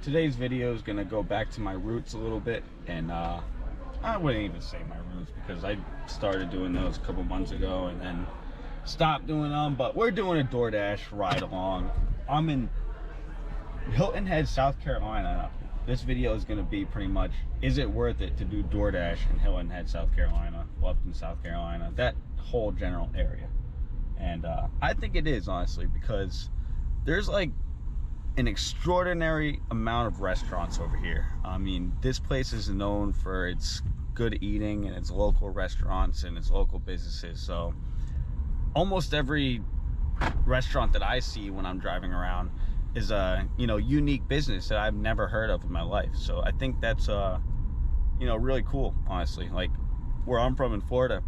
today's video is gonna go back to my roots a little bit, and I wouldn't even say my roots because I started doing those a couple months ago and then stopped doing them. But we're doing a DoorDash ride along. I'm in Hilton Head, South Carolina. This video is gonna be pretty much, is it worth it to do DoorDash in Hilton Head, South Carolina, Bluffton, South Carolina, that whole general area? And I think it is, honestly, because there's like an extraordinary amount of restaurants over here. I mean, this place is known for its good eating and its local restaurants and its local businesses. So almost every restaurant that I see when I'm driving around is a unique business that I've never heard of in my life. So I think that's really cool, honestly. Like where I'm from in Florida,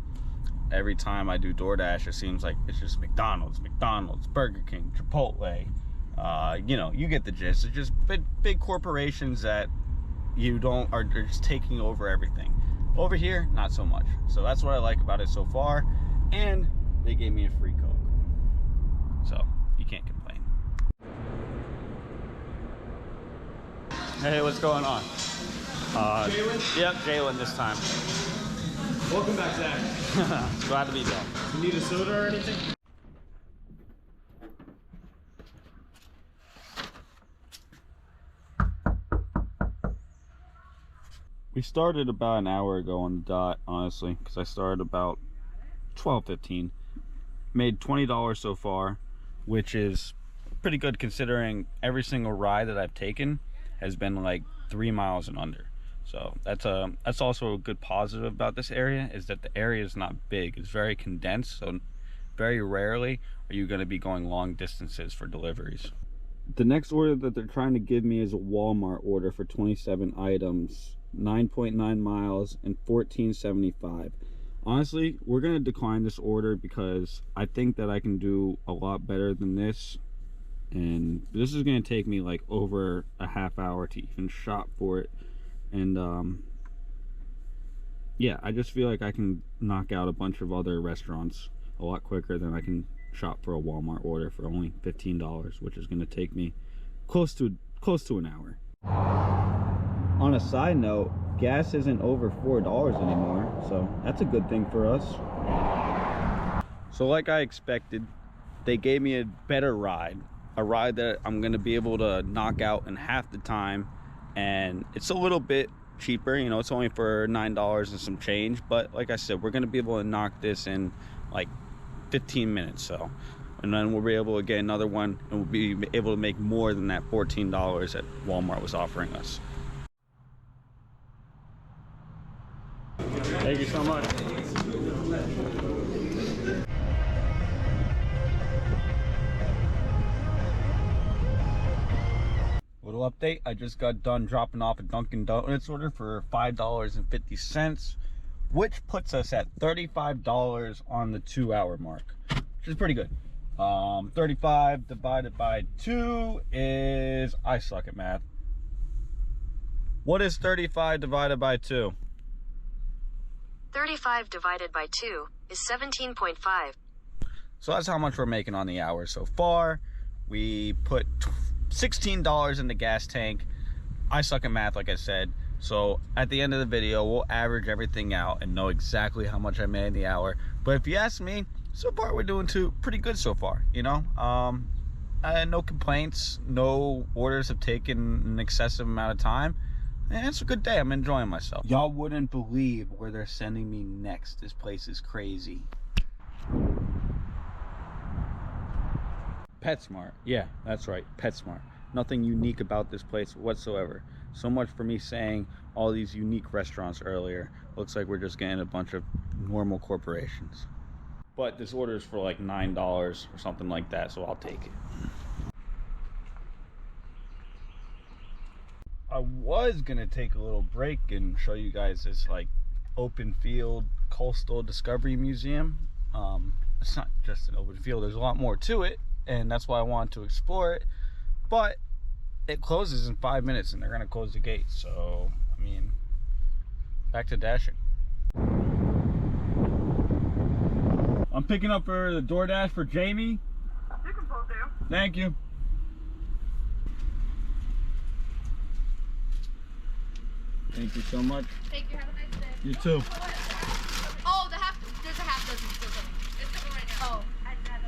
every time I do DoorDash, it seems like it's just McDonald's, Burger King, Chipotle. You get the gist. It's just big corporations that are just taking over everything. Over here, not so much. So that's what I like about it so far. And they gave me a free Coke, so you can't complain. Hey, what's going on? Jalen? Yep, Jalen this time. Welcome back, Zach. Glad to be back. You need a soda or anything? We started about an hour ago on the dot, honestly, because I started about 12:15. Made $20 so far, which is pretty good considering every single ride that I've taken has been like 3 miles and under. So that's also a good positive about this area, is that the area is not big. It's very condensed, so very rarely are you going to be going long distances for deliveries. The next order that they're trying to give me is a Walmart order for 27 items, 9.9 miles and $14.75. Honestly, we're going to decline this order because I think that I can do a lot better than this, and this is going to take me like over a half hour to even shop for it. And yeah, I just feel like I can knock out a bunch of other restaurants a lot quicker than I can shop for a Walmart order for only $15, which is going to take me close to an hour. On a side note, gas isn't over $4 anymore, so that's a good thing for us. So like I expected, they gave me a better ride, a ride that I'm going to be able to knock out in half the time, and it's a little bit cheaper. It's only for $9 and some change, but like I said, we're going to be able to knock this in like 15 minutes. So, and then we'll be able to get another one, and we'll be able to make more than that $14 that Walmart was offering us. Thank you so much. Little update, I just got done dropping off a Dunkin' Donuts order for $5.50, which puts us at $35 on the 2-hour mark, which is pretty good. 35 divided by 2 is, I suck at math. What is 35 divided by 2? 35 divided by 2 is 17.5. So that's how much we're making on the hour so far. We put $16 in the gas tank. I suck at math, like I said. So at the end of the video, we'll average everything out and know exactly how much I made in the hour. But if you ask me, so far we're doing pretty good so far, no complaints. No orders have taken an excessive amount of time. And it's a good day. I'm enjoying myself. Y'all wouldn't believe where they're sending me next. This place is crazy. PetSmart. Yeah, that's right. PetSmart. Nothing unique about this place whatsoever. So much for me saying all these unique restaurants earlier. Looks like we're just getting a bunch of normal corporations. But this order is for like $9 or something like that, so I'll take it. I was gonna take a little break and show you guys this like open field coastal discovery museum. It's not just an open field, there's a lot more to it, and that's why I wanted to explore it. But it closes in 5 minutes and they're gonna close the gate. So I mean, back to dashing. I'm picking up for the DoorDash for Jamie. You can both do. Thank you. Thank you so much. Thank you. Have a nice day. You too. Oh, there's a half dozen still coming. It's coming right now. Oh, I know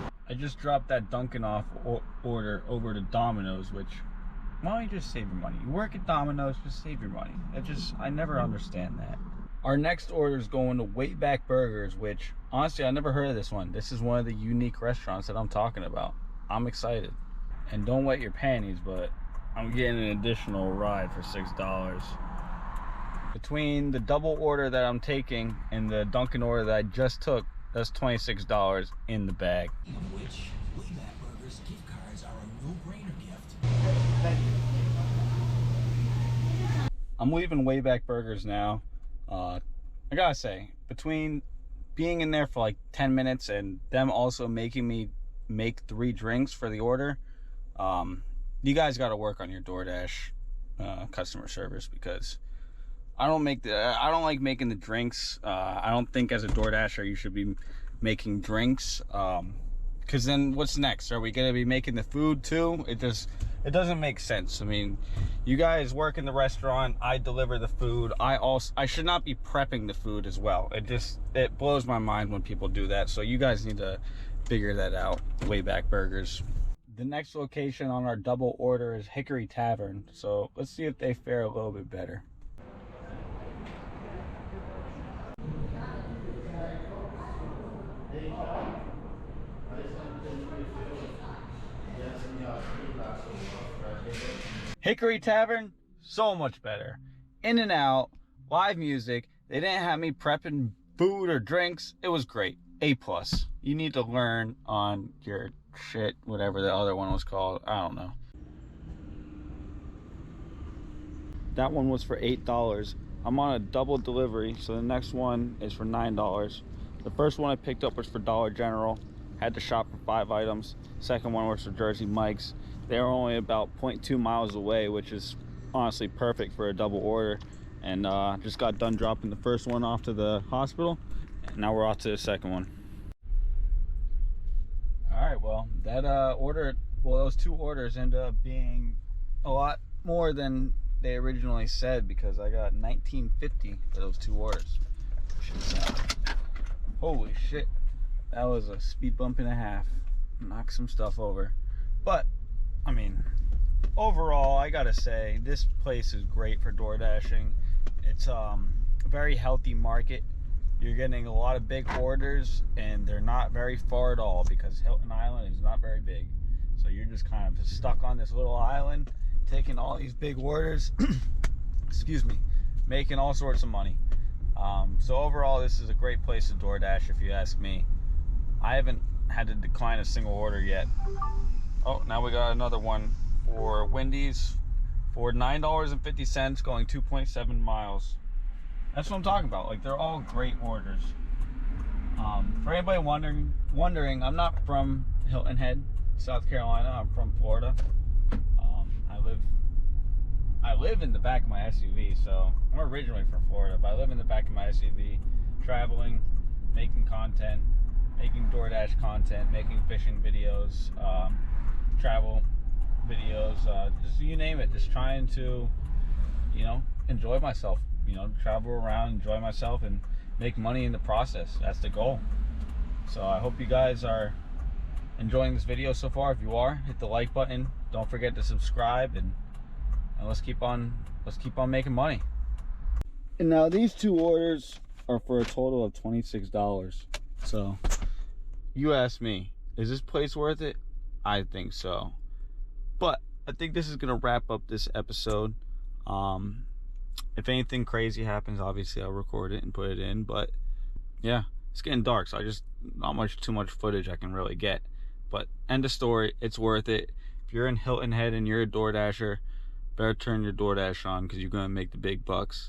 that. I just dropped that Dunkin' off order over to Domino's, which, why don't you just save your money? You work at Domino's, just save your money. I never understand that. Our next order is going to Wayback Burgers, which, honestly, I never heard of this one. This is one of the unique restaurants that I'm talking about. I'm excited. And don't wet your panties, but I'm getting an additional ride for $6. Between the double order that I'm taking and the Dunkin' order that I just took, that's $26 in the bag. Of which, Wayback Burgers gift cards are a no-brainer gift. I'm leaving Wayback Burgers now. I gotta say, between being in there for like 10 minutes and them also making me make 3 drinks for the order, you guys got to work on your DoorDash customer service, because I don't like making the drinks. I don't think as a DoorDasher you should be making drinks, because then what's next? Are we gonna be making the food too? It doesn't make sense. I mean, you guys work in the restaurant, I deliver the food. I should not be prepping the food as well. It blows my mind when people do that. So you guys need to figure that out. Wayback Burgers. The next location on our double order is Hickory Tavern. So let's see if they fare a little bit better. Hickory Tavern, so much better. In and out, live music. They didn't have me prepping food or drinks. It was great. A+. You need to learn on your shit, whatever the other one was called. I don't know. That one was for $8. I'm on a double delivery, so the next one is for $9. The first one I picked up was for Dollar General. Had to shop for 5 items. Second one was for Jersey Mike's. They were only about 0.2 miles away, which is honestly perfect for a double order. And just got done dropping the first one off to the hospital, and now we're off to the second one. All right, well, that those 2 orders ended up being a lot more than they originally said, because I got $19.50 for those 2 orders. Holy shit, that was a speed bump and a half. Knocked some stuff over, but I mean, overall, I gotta say, this place is great for door dashing. It's a very healthy market. You're getting a lot of big orders, and they're not very far at all, because Hilton Island is not very big. So you're just kind of stuck on this little island, taking all these big orders, excuse me, making all sorts of money. So overall, this is a great place to DoorDash, if you ask me. I haven't had to decline a single order yet. Oh, now we got another one for Wendy's for $9.50, going 2.7 miles. That's what I'm talking about. Like, they're all great orders. For anybody wondering, I'm not from Hilton Head, South Carolina. I'm from Florida. I live in the back of my SUV, so I'm originally from Florida, but I live in the back of my SUV, traveling, making content, making DoorDash content, making fishing videos, travel videos, just you name it, just trying to, enjoy myself, travel around, enjoy myself, and make money in the process. That's the goal. So I hope you guys are enjoying this video so far. If you are, hit the like button. Don't forget to subscribe, and let's keep on making money. And now these 2 orders are for a total of $26. So you ask me, is this place worth it? I think so. But I think this is gonna wrap up this episode. If anything crazy happens, obviously I'll record it and put it in. But yeah, it's getting dark, so not too much footage I can really get. But end of story, it's worth it. If you're in Hilton Head and you're a DoorDasher, better turn your DoorDash on, because you're gonna make the big bucks.